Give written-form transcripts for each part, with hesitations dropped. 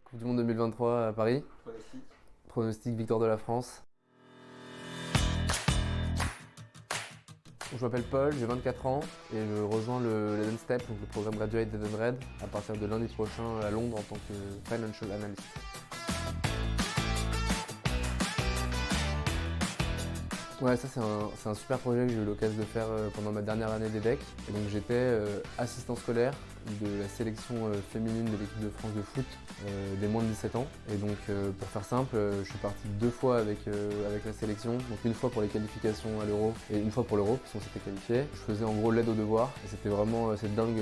Coupe du Monde 2023 à Paris. Pronostic. Pronostic victoire de la France. Je m'appelle Paul, j'ai 24 ans et je rejoins le Eden Step, donc le programme Graduate d'Edenred, à partir de lundi prochain à Londres en tant que Financial Analyst. Ouais, ça c'est un super projet que j'ai eu l'occasion de faire pendant ma dernière année d'EDEC. Et donc j'étais assistant scolaire de la sélection féminine de l'équipe de France de foot des moins de 17 ans. Et donc pour faire simple, je suis parti 2 fois avec la sélection. Donc une fois pour les qualifications à l'Euro et une fois pour l'Euro, parce qu'on s'était qualifié. Je faisais en gros l'aide aux devoirs et c'était vraiment c'est dingue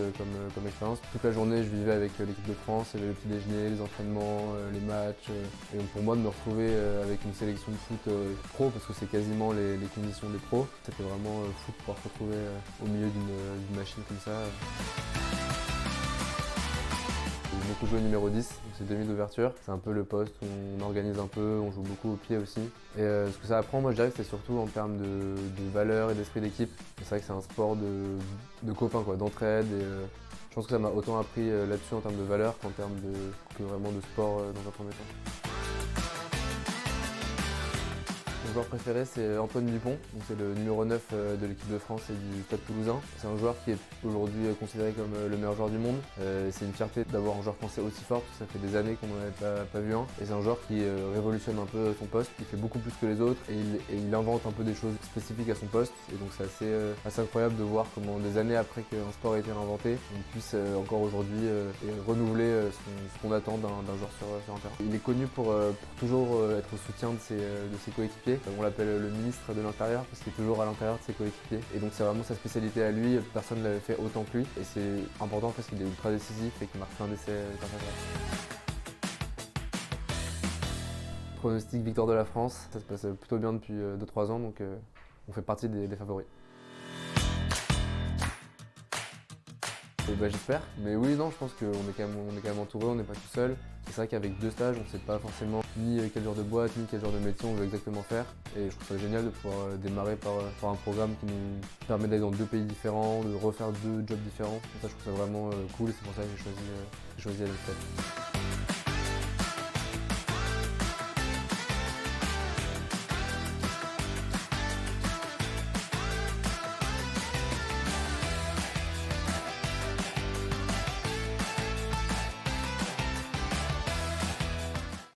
comme expérience. Toute la journée je vivais avec l'équipe de France, il y avait le petit déjeuner, les entraînements, les matchs. Et donc pour moi de me retrouver avec une sélection de foot pro, parce que c'est quasiment les conditions des pros, c'était vraiment fou de pouvoir se retrouver au milieu d'une machine comme ça. J'ai beaucoup joué numéro 10, donc c'est demi d'ouverture. C'est un peu le poste où on organise un peu, on joue beaucoup au pied aussi. Et ce que ça apprend, moi je dirais que c'est surtout en termes de valeur et d'esprit d'équipe. C'est vrai que c'est un sport de copains, quoi, d'entraide. Et je pense que ça m'a autant appris là-dessus en termes de valeur qu'en termes que vraiment de sport dans un premier temps. Mon joueur préféré c'est Antoine Dupont, c'est le numéro 9 de l'équipe de France et du Stade Toulousain. C'est un joueur qui est aujourd'hui considéré comme le meilleur joueur du monde. C'est une fierté d'avoir un joueur français aussi fort, parce que ça fait des années qu'on n'en avait pas vu un. Et c'est un joueur qui révolutionne un peu son poste, il fait beaucoup plus que les autres et il invente un peu des choses spécifiques à son poste. Et donc c'est assez incroyable de voir comment des années après qu'un sport ait été inventé, on puisse encore aujourd'hui renouveler ce qu'on attend d'un joueur sur un terrain. Il est connu pour toujours être au soutien de ses coéquipiers. On l'appelle le ministre de l'Intérieur parce qu'il est toujours à l'intérieur de ses coéquipiers. Et donc c'est vraiment sa spécialité à lui, personne ne l'avait fait autant que lui. Et c'est important parce qu'il est ultra décisif et qu'il marque plein d'essais Pronostic victoire de la France, ça se passe plutôt bien depuis 2-3 ans, donc on fait partie des favoris. J'espère, mais oui, non, je pense qu'on est quand même entouré, on n'est pas tout seul. C'est vrai qu'avec 2 stages, on ne sait pas forcément ni quel genre de boîte, ni quel genre de métier on veut exactement faire. Et je trouve ça génial de pouvoir démarrer par un programme qui nous permet d'aller dans 2 pays différents, de refaire 2 jobs différents. Et ça, je trouve ça vraiment cool et c'est pour ça que j'ai choisi LSTEP.